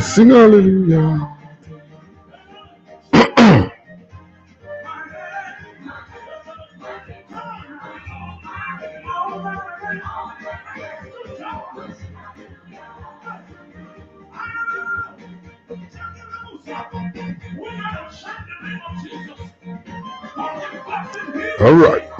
Sing hallelujah. All right.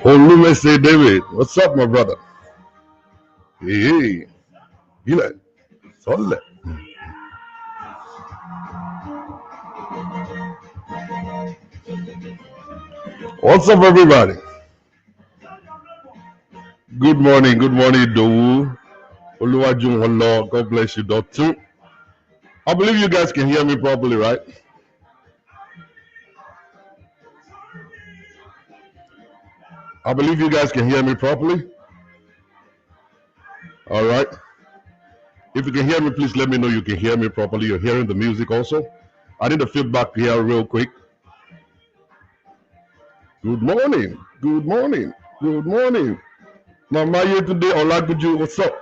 Olumese David, what's up, my brother? Hey, you like solid. What's up, everybody? Good morning, Dowu. Oluwajun Holo, God bless you, Doctor. I believe you guys can hear me properly, right? I believe you guys can hear me properly. All right. If you can hear me, please let me know you can hear me properly. You're hearing the music also. I need the feedback here real quick. Good morning. Good morning. Good morning. Mama, you today, Olaguju, what's up?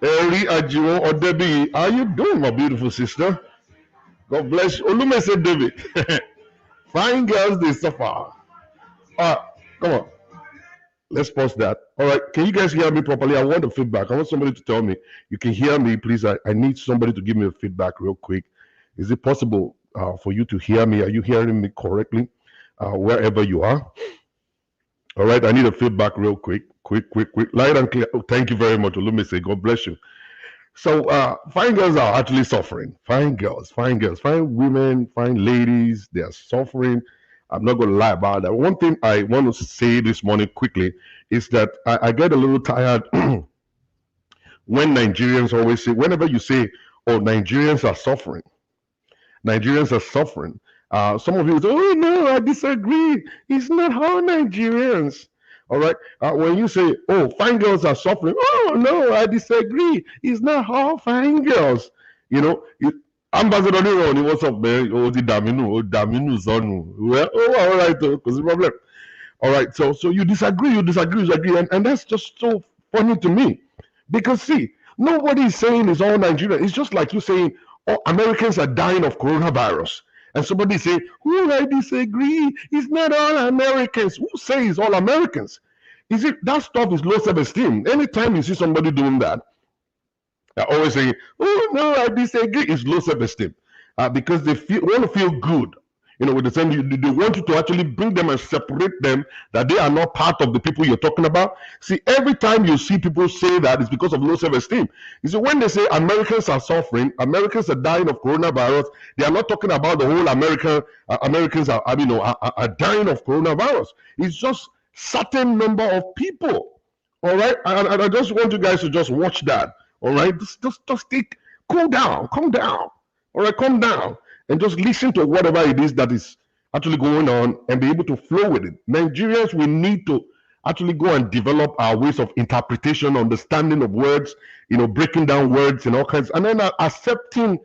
Eri Ajiwo Odebi, how you doing, my beautiful sister? God bless you. Olume said David. Fine girls, they suffer. Come on. Let's pause that. All right. Can you guys hear me properly? I want the feedback. I want somebody to tell me. You can hear me, please. I need somebody to give me a feedback real quick. Is it possible for you to hear me? Are you hearing me correctly? Wherever you are. All right. I need a feedback real quick. Quick. Light and clear. Oh, thank you very much. Olumise. God bless you. So fine girls are actually suffering. Fine girls, fine women, fine ladies, they are suffering. I'm not going to lie about that. One thing I want to say this morning quickly is that I get a little tired when Nigerians always say, whenever you say, oh, Nigerians are suffering. Some of you say, oh, no, I disagree. It's not how Nigerians. All right. When you say, oh, fine girls are suffering, oh, no, I disagree. It's not how fine girls. You know, Ambassador Nironi, what's up, man? Oh, the Daminu Zonu. Well, oh, all right, because the problem. All right. So you disagree, and that's just so funny to me. Because, see, nobody is saying it's all Nigeria. It's just like you saying, oh, Americans are dying of coronavirus. And somebody say, oh, I disagree. It's not all Americans. Who says all Americans? Is it that stuff is low self-esteem? Anytime you see somebody doing that, they're always saying, oh no, I disagree. It's low self-esteem. Because they want to feel good. You know, with the same, they want you to actually bring them and separate them, that they are not part of the people you're talking about. See, every time you see people say that, it's because of low self-esteem. You see, when they say Americans are suffering, Americans are dying of coronavirus, they are not talking about the whole America. Americans are dying of coronavirus. It's just certain number of people. All right, and I just want you guys to just watch that. All right, just take, calm down. All right, calm down. And just listen to whatever it is that is actually going on and be able to flow with it. Nigerians, we need to actually go and develop our ways of interpretation, understanding of words, breaking down words and all kinds, and then accepting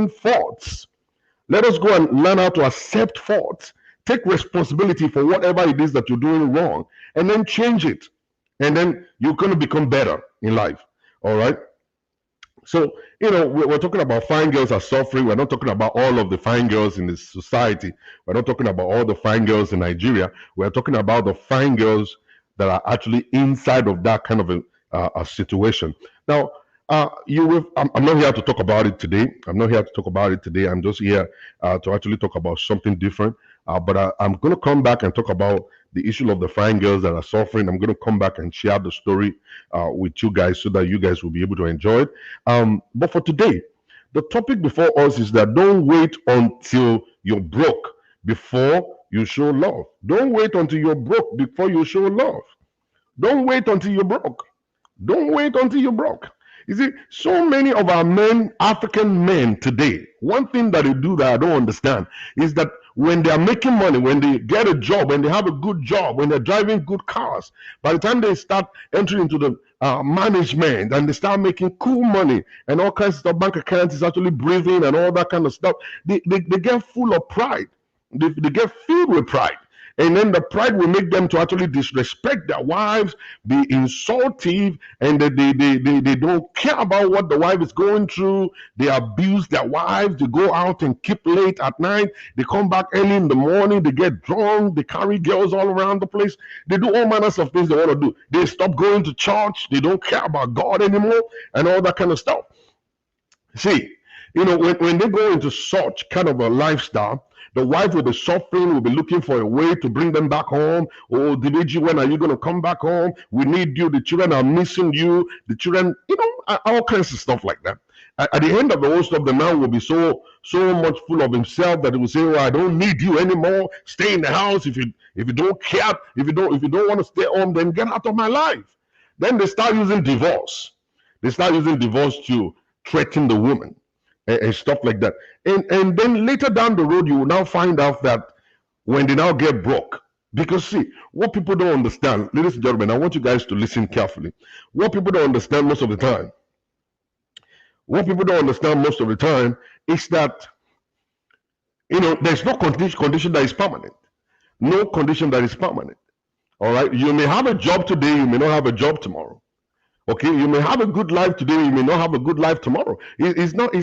faults. Let us go and learn how to accept faults. Take responsibility for whatever it is that you're doing wrong, and then change it. And then you're going to become better in life. All right? So, we're talking about fine girls are suffering. We're not talking about all of the fine girls in this society. We're not talking about all the fine girls in Nigeria. We're talking about the fine girls that are actually inside of that kind of a situation. Now, I'm not here to talk about it today. I'm just here to actually talk about something different. But I'm going to come back and talk about the issue of the fine girls that are suffering. I'm going to come back and share the story with you guys so that you guys will be able to enjoy it. But for today, The topic before us is that don't wait until you're broke before you show love. Don't wait until you're broke before you show love. Don't wait until you're broke. Don't wait until you're broke. You see, so many of our men, African men today, one thing that they do that I don't understand is that when they are making money, when they get a job, when they have a good job, when they're driving good cars, by the time they start entering into the management and they start making cool money and all kinds of stuff, bank accounts is actually breathing and all that kind of stuff, they get full of pride. They get filled with pride. And then the pride will make them to actually disrespect their wives, be insultive, and they don't care about what the wife is going through. They abuse their wives. They go out and keep late at night. They come back early in the morning. They get drunk. They carry girls all around the place. They do all manners of things they want to do. They stop going to church. They don't care about God anymore and all that kind of stuff. See, when they go into such kind of a lifestyle, the wife will be suffering, will be looking for a way to bring them back home. Oh, Dimeji, when are you going to come back home? We need you. The children are missing you. The children, all kinds of stuff like that. At the end of the whole stuff, the man will be so much full of himself that he will say, "Oh, I don't need you anymore. Stay in the house. If you don't care, if you don't want to stay home, then get out of my life." Then they start using divorce. They start using divorce to threaten the woman and stuff like that. And then later down the road, you will now find out that when they now get broke, because see, what people don't understand, ladies and gentlemen, I want you guys to listen carefully. What people don't understand most of the time is that, there's no condition that is permanent. No condition that is permanent. All right? You may have a job today, you may not have a job tomorrow. Okay, you may have a good life today, you may not have a good life tomorrow. It's not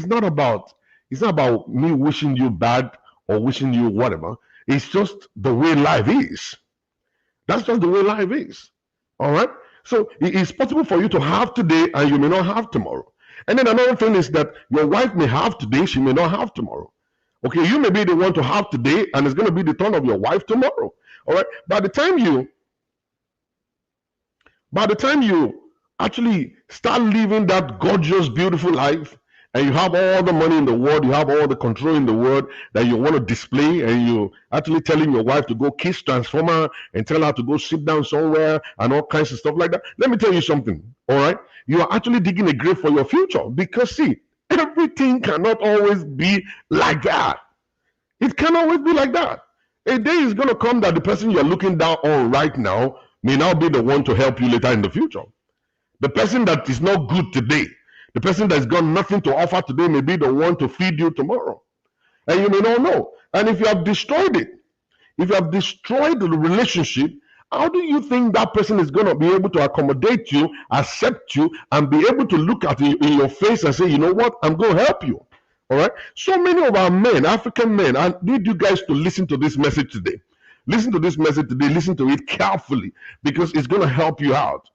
about me wishing you bad or wishing you whatever. It's just the way life is. That's just the way life is. All right? So it's possible for you to have today and you may not have tomorrow. And then another thing is that your wife may have today, she may not have tomorrow. Okay, you may be the one to have today and it's going to be the turn of your wife tomorrow. All right? By the time you actually start living that gorgeous, beautiful life, and you have all the money in the world, you have all the control in the world that you want to display, and you actually telling your wife to go kiss Transformer and tell her to go sit down somewhere and all kinds of stuff like that. Let me tell you something, all right? You are actually digging a grave for your future because, see, everything cannot always be like that. It can't always be like that. A day is going to come that the person you're looking down on right now may now be the one to help you later in the future. The person that is not good today, the person that's got nothing to offer today may be the one to feed you tomorrow. And you may not know. And if you have destroyed it, if you have destroyed the relationship, how do you think that person is going to be able to accommodate you, accept you, and be able to look at you in your face and say, you know what, I'm going to help you. All right? So many of our men, African men, I need you guys to listen to this message today. Listen to this message today. Listen to it carefully because it's going to help you out.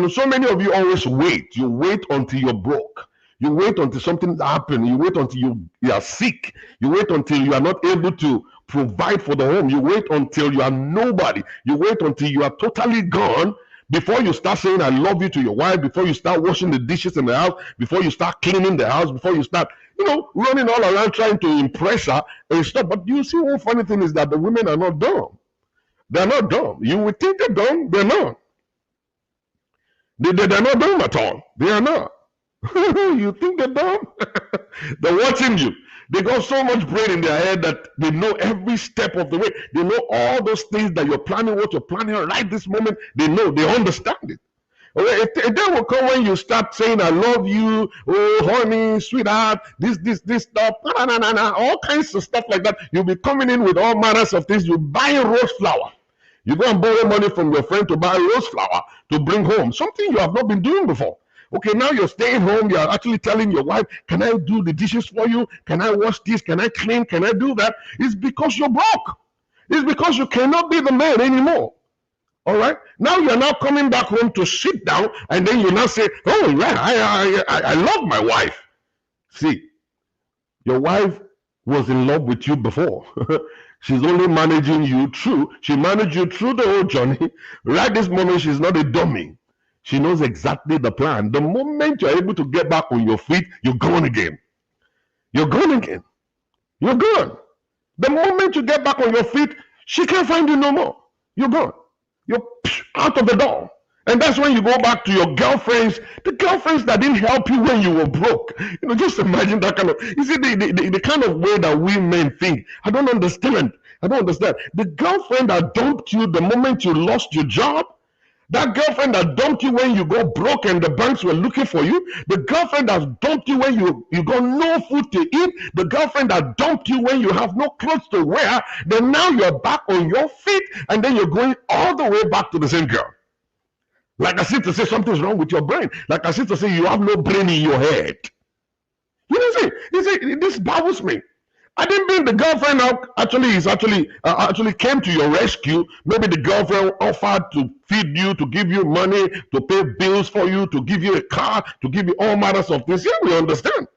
So many of you always wait. You wait until you're broke. You wait until something happens. You wait until you are sick. You wait until you are not able to provide for the home. You wait until you are nobody. You wait until you are totally gone before you start saying I love you to your wife, before you start washing the dishes in the house, before you start cleaning the house, before you start, running all around trying to impress her and stuff. But you see, one funny thing is that the women are not dumb. They're not dumb. You would think they're dumb. They're not. They're not dumb at all. They are not. You think they're dumb? They're watching you. They got so much brain in their head that they know every step of the way. They know all those things that you're planning, what you're planning right this moment. They know, they understand it. Okay, a day will come when you start saying, I love you, oh, honey, sweetheart, this stuff, all kinds of stuff like that. You'll be coming in with all manners of things. You're buying rose flower. You go and borrow money from your friend to buy rose flower to bring home, something you have not been doing before. Okay, now you're staying home. You're actually telling your wife, can I do the dishes for you? Can I wash this? Can I clean? Can I do that? It's because you're broke. It's because you cannot be the man anymore. All right? Now you're now coming back home to sit down, and then you now say, oh, yeah, I love my wife. See, your wife was in love with you before. She's only managing you through. She managed you through the whole journey. Right this moment, she's not a dummy. She knows exactly the plan. The moment you're able to get back on your feet, you're gone again. You're gone again. You're gone. The moment you get back on your feet, she can't find you no more. You're gone. You're out of the door. And that's when you go back to your girlfriends, the girlfriends that didn't help you when you were broke. Just imagine that kind of, you see, the kind of way that we men think. I don't understand. The girlfriend that dumped you the moment you lost your job, that girlfriend that dumped you when you got broke and the banks were looking for you, the girlfriend that dumped you when you got no food to eat, the girlfriend that dumped you when you have no clothes to wear, then now you're back on your feet and then you're going all the way back to the same girl. Like I said to say something's wrong with your brain. Like I said to say you have no brain in your head. You see, this baffles me. I didn't mean the girlfriend actually came to your rescue. Maybe the girlfriend offered to feed you, to give you money, to pay bills for you, to give you a car, to give you all matters of things. Yeah, we understand.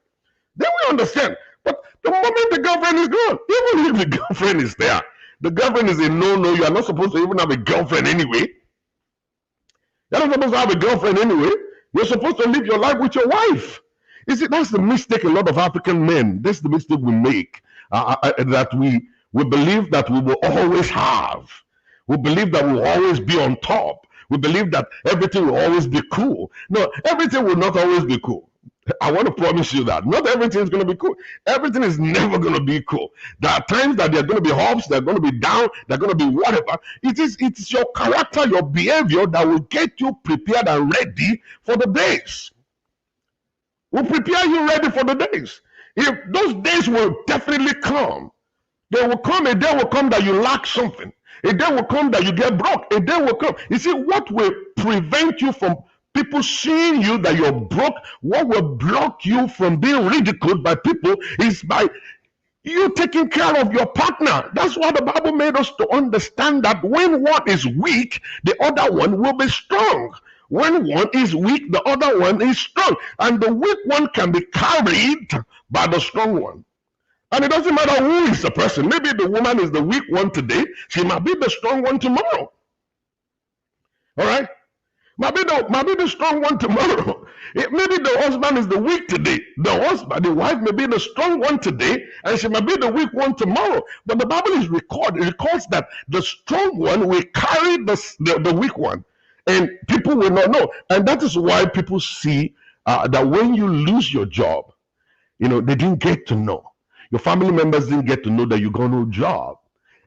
Then we understand. But the moment the girlfriend is gone, even if the girlfriend is there, the girlfriend is a no-no. You are not supposed to even have a girlfriend anyway. You're not supposed to have a girlfriend anyway. You're supposed to live your life with your wife. You see, that's the mistake a lot of African men, that's the mistake we make, that we believe that we will always have. We believe that we will always be on top. We believe that everything will always be cool. No, everything will not always be cool. I want to promise you that. Not everything is going to be cool. Everything is never going to be cool. There are times that they're going to be ups, they're going to be down, they're going to be whatever. It's your character, your behavior that will get you prepared and ready for the days. Will prepare you ready for the days. If those days will definitely come, they will come. A day will come that you lack something. A day will come that you get broke. A day will come. You see, what will prevent you from people seeing you that you're broke, what will block you from being ridiculed by people is by you taking care of your partner. That's why the Bible made us to understand that when one is weak, the other one will be strong. When one is weak, the other one is strong. And the weak one can be carried by the strong one. And it doesn't matter who is the person. Maybe the woman is the weak one today. She might be the strong one tomorrow. All right? Might be the strong one tomorrow. Maybe the husband is the weak today. The wife may be the strong one today, and she might be the weak one tomorrow. But the Bible records that the strong one will carry the weak one. And people will not know. And that is why people see that when you lose your job, they didn't get to know. Your family members didn't get to know that you got no job.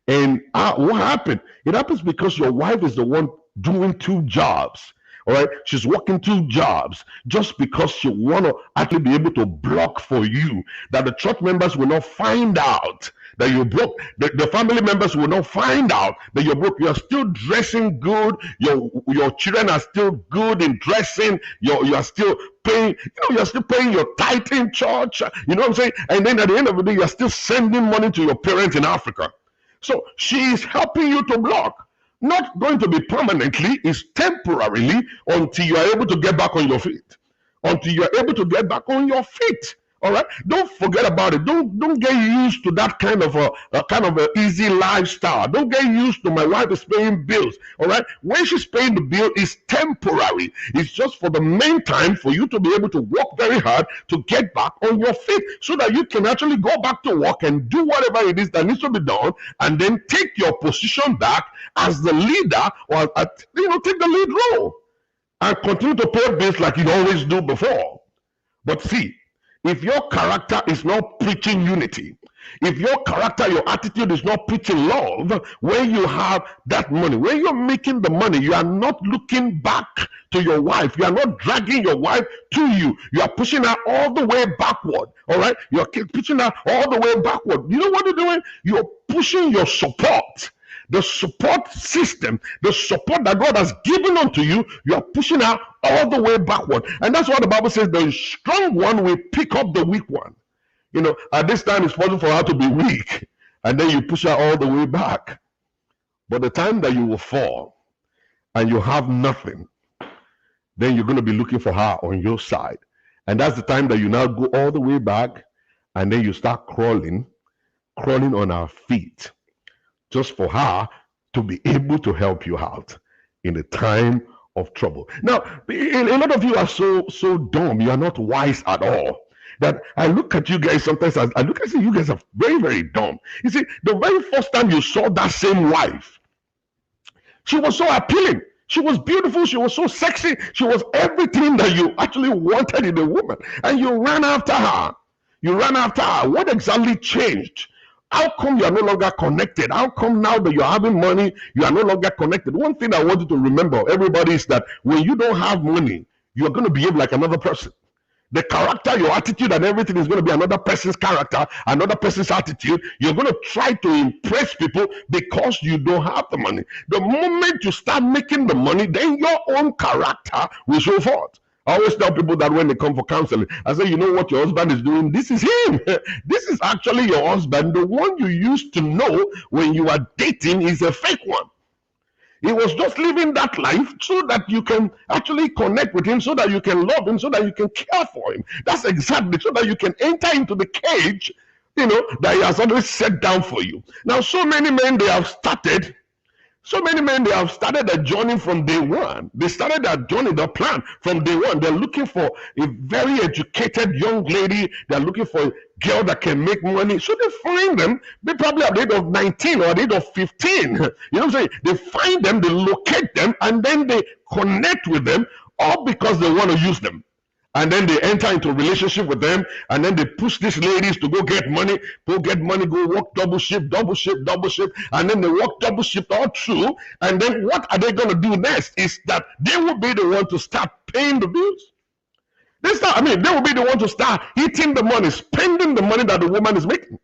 And what happened? It happens because your wife is the one doing two jobs. All right, she's working two jobs just because she want to actually be able to block for you, that the church members will not find out that you're broke. The family members will not find out that you're broke. You are still dressing good. Your children are still good in dressing. You are still paying. You're still paying your tithe in church. You know what I'm saying? And then at the end of the day, you're still sending money to your parents in Africa. So she is helping you to block. Not going to be permanently, it's temporarily until you are able to get back on your feet. Until you are able to get back on your feet. All right, don't forget about it. Don't get used to that kind of a easy lifestyle. Don't get used to my wife is paying bills. All right, when she's paying the bill, it's temporary. It's just for the meantime for you to be able to work very hard to get back on your feet, so that you can actually go back to work and do whatever it is that needs to be done, and then take your position back as the leader, or take the lead role and continue to pay bills like you always do before. But see, if your character is not preaching unity, if your character, your attitude is not preaching love, when you have that money, when you're making the money, you are not looking back to your wife. You are not dragging your wife to you. You are pushing her all the way backward. All right? You are pushing her all the way backward. You know what you're doing? You're pushing your support. The support system, the support that God has given unto you, you are pushing her all the way backward. And that's what the Bible says, the strong one will pick up the weak one. At this time it's possible for her to be weak, and then you push her all the way back. But the time that you will fall and you have nothing, then you're going to be looking for her on your side. And that's the time that you now go all the way back, and then you start crawling on her feet, just for her to be able to help you out in a time of trouble. Now, a lot of you are so dumb. You are not wise at all. that I look at you guys sometimes, I look and say, you guys are very, very dumb. You see, the very first time you saw that same wife, she was so appealing. She was beautiful. She was so sexy. She was everything that you actually wanted in a woman. And you ran after her. You ran after her. What exactly changed? How come you are no longer connected? How come now that you're having money, you are no longer connected? One thing I want you to remember, everybody, is that when you don't have money, you're going to behave like another person. The character, your attitude, and everything is going to be another person's character, another person's attitude. You're going to try to impress people because you don't have the money. The moment you start making the money, then your own character will show forth. I always tell people that when they come for counseling, I say, you know what your husband is doing? This is him. This is actually your husband. The one you used to know when you are dating is a fake one. He was just living that life so that you can actually connect with him, so that you can love him, so that you can care for him. That's exactly so that you can enter into the cage, that he has always set down for you. Now, so many men, they have started a journey from day one. They started that journey, the plan from day one. They're looking for a very educated young lady. They're looking for a girl that can make money. So they find them. They probably at the age of 19 or at the age of 15. You know what I'm saying? They find them, they locate them, and then they connect with them, all because they want to use them. And then they enter into a relationship with them, and then they push these ladies to go get money, go work double shift, and then they work double shift all through. And then what are they going to do next is that they will be the one to start paying the bills. They will be the one to start eating the money, spending the money that the woman is making.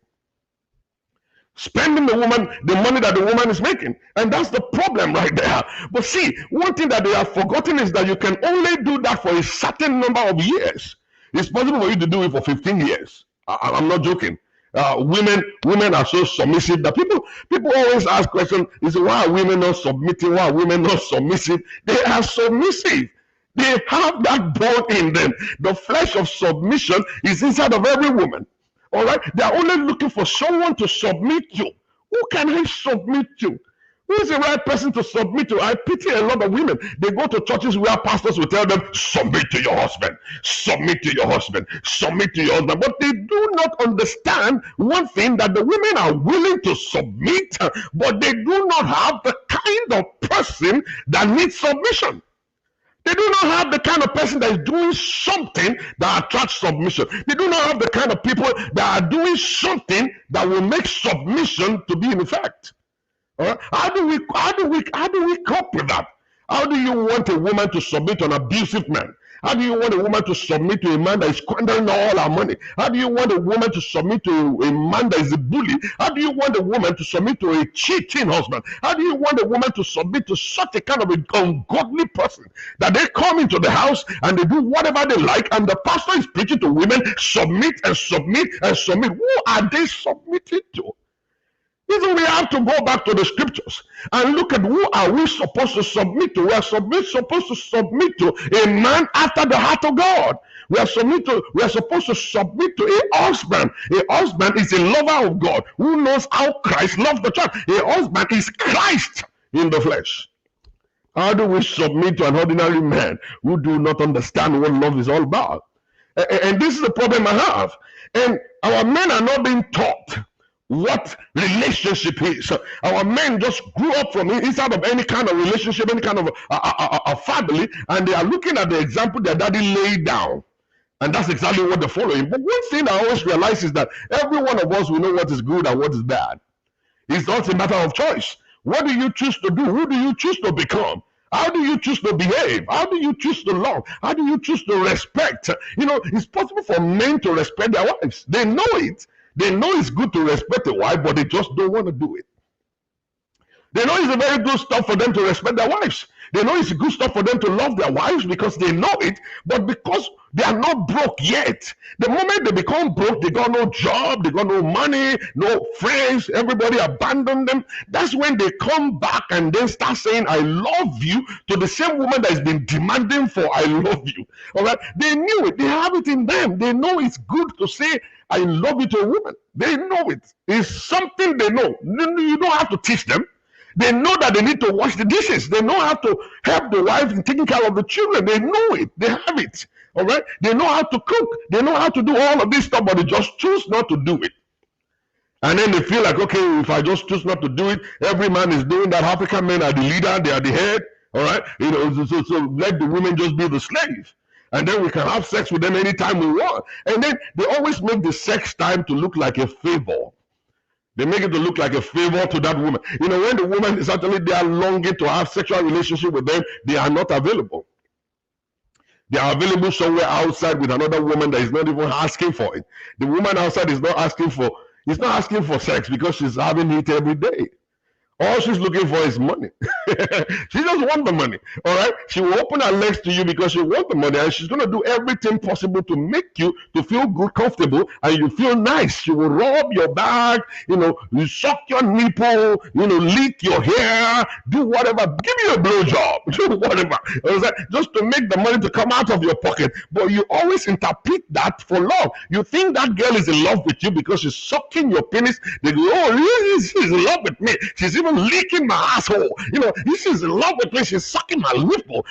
Spending the money that the woman is making. And that's the problem right there. But see, one thing that they have forgotten is that you can only do that for a certain number of years. It's possible for you to do it for 15 years. I'm not joking. Women are so submissive that people always ask questions. Is why are women not submitting? Why are women not submissive? They are submissive. They have that bone in them. The flesh of submission is inside of every woman. All right, they are only looking for someone to submit to. Who can I submit to? Who is the right person to submit to? I pity a lot of women. They go to churches where pastors will tell them, submit to your husband, submit to your husband, submit to your husband. But they do not understand one thing, that the women are willing to submit, but they do not have the kind of person that needs submission. They do not have the kind of person that is doing something that attracts submission. They do not have the kind of people that are doing something that will make submission to be in effect. All right? How do we cope with that? How do you want a woman to submit to an abusive man? How do you want a woman to submit to a man that is squandering all her money? How do you want a woman to submit to a man that is a bully? How do you want a woman to submit to a cheating husband? How do you want a woman to submit to such a kind of an ungodly person that they come into the house and they do whatever they like, and the pastor is preaching to women, submit and submit and submit? Who are they submitting to? Even we have to go back to the scriptures and look at who are we supposed to submit to. We are supposed to submit to a man after the heart of God. We are supposed to submit to a husband. A husband is a lover of God who knows how Christ loved the church. A husband is Christ in the flesh. How do we submit to an ordinary man who do not understand what love is all about? And this is the problem I have. And our men are not being taught what relationship is. Our men just grew up from inside of any kind of relationship, any kind of a family, and they are looking at the example their daddy laid down, and that's exactly what they're following. But one thing I always realize is that every one of us will know what is good and what is bad. It's not a matter of choice. What do you choose to do? Who do you choose to become? How do you choose to behave? How do you choose to love? How do you choose to respect? It's possible for men to respect their wives. They know it. They know it's good to respect a wife, but they just don't want to do it. They know it's a very good stuff for them to respect their wives. They know it's good stuff for them to love their wives because they know it, but because they are not broke yet. The moment they become broke, they got no job, they got no money, no friends, everybody abandoned them. That's when they come back and then start saying, I love you, to the same woman that has been demanding for I love you. All right? They knew it. They have it in them. They know it's good to say, I love you to a woman. They know it. It's something they know. You don't have to teach them. They know that they need to wash the dishes. They know how to help the wife in taking care of the children. They know it. They have it. All right? They know how to cook. They know how to do all of this stuff, but they just choose not to do it. And then they feel like, okay, if I just choose not to do it, every man is doing that. African men are the leader, they are the head. All right? So let the women just be the slave. And then we can have sex with them anytime we want. And then they always make the sex time to look like a favor. They make it to look like a favor to that woman. When the woman is actually there longing to have sexual relationship with them, they are not available. They are available somewhere outside with another woman that is not even asking for it. The woman outside is not asking for sex because she's having it every day. All she's looking for is money. She just wants the money. All right? She will open her legs to you because she wants the money, and she's going to do everything possible to make you to feel good, comfortable, and you feel nice. She will rub your back, you suck your nipple, lick your hair, do whatever, give you a blowjob, do whatever. Just to make the money to come out of your pocket. But you always interpret that for love. You think that girl is in love with you because she's sucking your penis. They go, oh, she's in love with me. She's even licking my asshole. She's in love with me. She's sucking my nipple.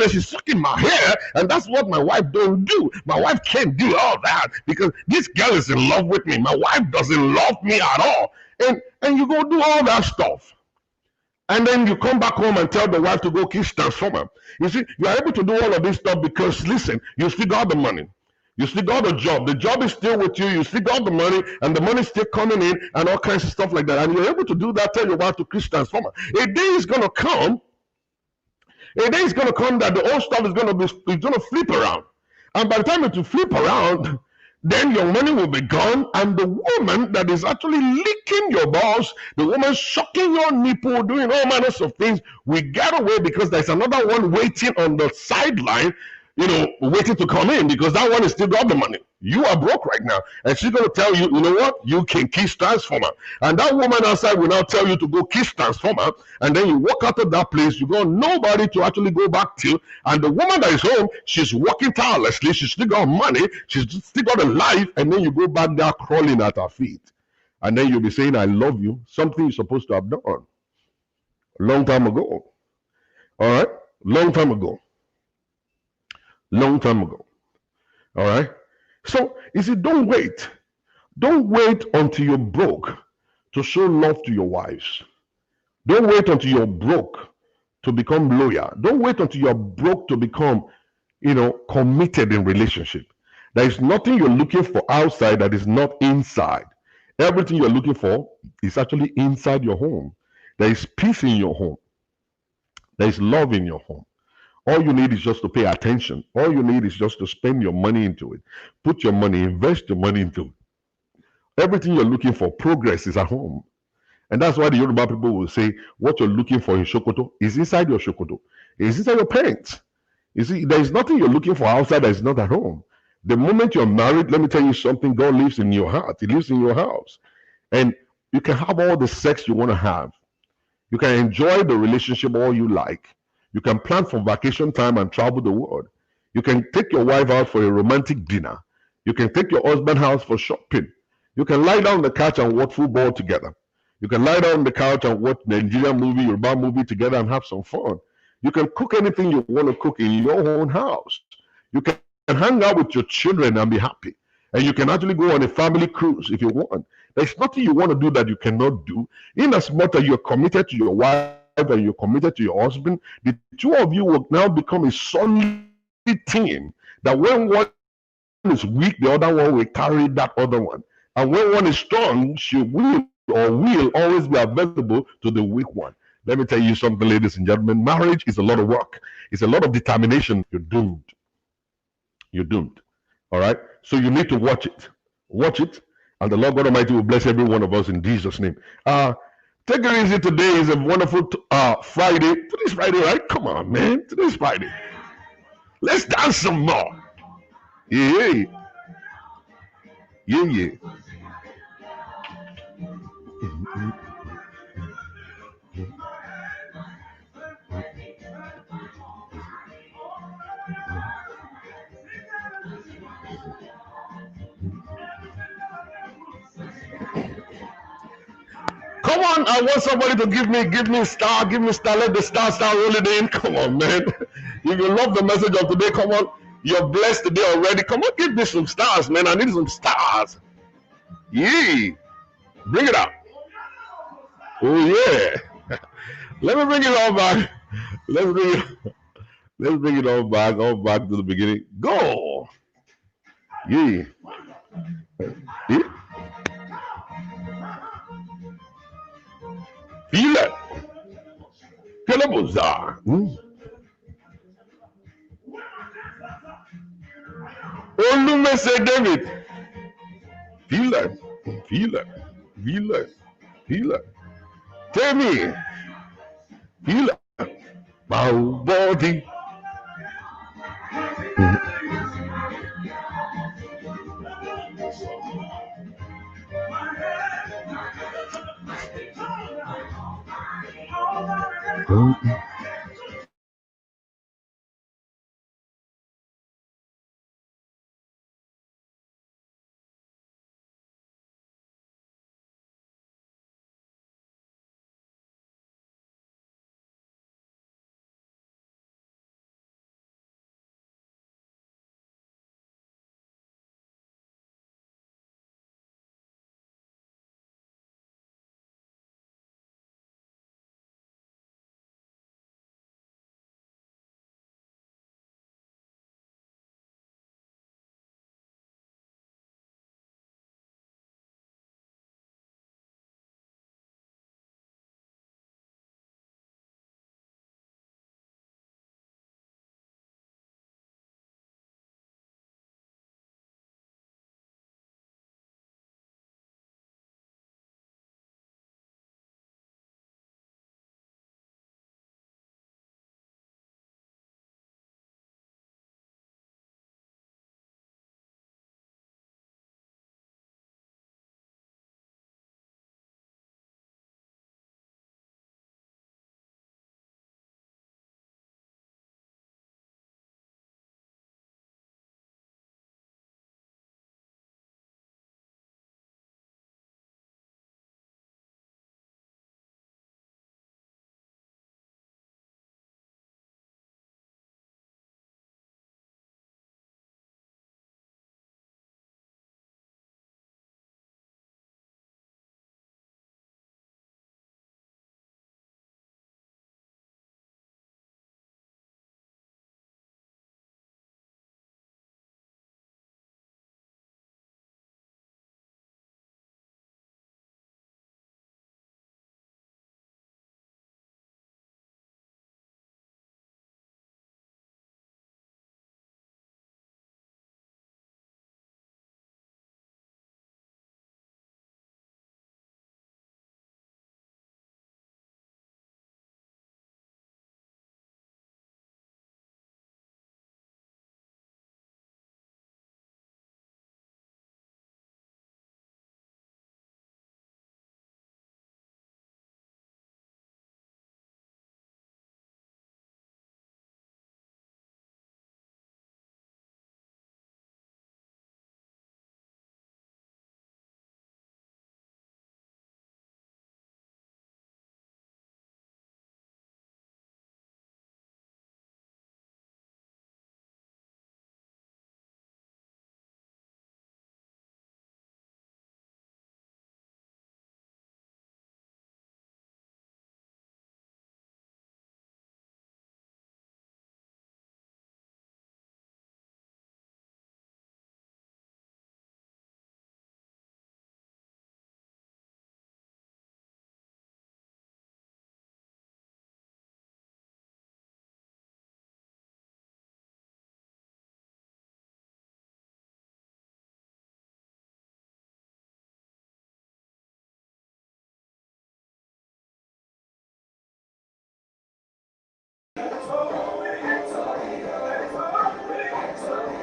She's sucking my hair. And that's what my wife don't do. My wife can't do all that because this girl is in love with me. My wife doesn't love me at all. And you go do all that stuff. And then you come back home and tell the wife to go kiss transformer. You see, you are able to do all of this stuff because, listen, you still got the money. You still got the job. The job is still with you. You still got the money, and the money is still coming in, and all kinds of stuff like that. And you're able to do that. Tell your wife to kiss transformer. A day is gonna come. That the old stuff is gonna flip around, and by the time it will flip around, then your money will be gone, and the woman that is actually licking your balls, the woman sucking your nipple, doing all manners of things, will get away because there's another one waiting on the sideline, waiting to come in because that one has still got the money. You are broke right now. And she's going to tell you, you know what? You can kiss transformer. And that woman outside will now tell you to go kiss transformer. And then you walk out of that place. You got nobody to actually go back to. And the woman that is home, she's working tirelessly. She's still got money. She's still got a life. And then you go back there crawling at her feet. And then you'll be saying, I love you. Something you're supposed to have done a long time ago. All right? Long time ago. All right? So, you see, don't wait. Don't wait until you're broke to show love to your wives. Don't wait until you're broke to become loyal. Don't wait until you're broke to become, committed in relationship. There is nothing you're looking for outside that is not inside. Everything you're looking for is actually inside your home. There is peace in your home. There is love in your home. All you need is just to pay attention. All you need is just to spend your money into it. Put your money, invest your money into it. Everything you're looking for, progress is at home. And that's why the Yoruba people will say, what you're looking for in Shokoto is inside your Shokoto. It's inside your pants. You see, there is nothing you're looking for outside that is not at home. The moment you're married, let me tell you something, God lives in your heart. He lives in your house. And you can have all the sex you want to have. You can enjoy the relationship all you like. You can plan for vacation time and travel the world. You can take your wife out for a romantic dinner. You can take your husband out for shopping. You can lie down on the couch and watch football together. You can lie down on the couch and watch Nigerian movie, Yoruba movie together and have some fun. You can cook anything you want to cook in your own house. You can hang out with your children and be happy. And you can actually go on a family cruise if you want. There's nothing you want to do that you cannot do. In as much as you're committed to your wife, and you're committed to your husband, the two of you will now become a solid team. That when one is weak, the other one will carry that other one. And when one is strong, she will always be available to the weak one. Let me tell you something, ladies and gentlemen. Marriage is a lot of work. It's a lot of determination. You're doomed. You're doomed. All right? So you need to watch it. Watch it. And the Lord God Almighty will bless every one of us in Jesus' name. Take it easy. Today is a wonderful Friday. Today's Friday, right? Come on, man. Today's Friday. Let's dance some more. Yeah. Yeah. Come on, I want somebody to give me a star, let the star start rolling in. Come on, man. If you love the message of today, come on, You're blessed today already. Come on, give me some stars, man. I need some stars. Yeah. Bring it out. Oh yeah. Let me bring it all back. Let's bring it. Let's bring it all back to the beginning. Go. Yeah. Yeah. Feel it. Kalabuza. Olume say David. Feel it. Feel it. Feel it. Feel it. Tell me. Feel it. My body.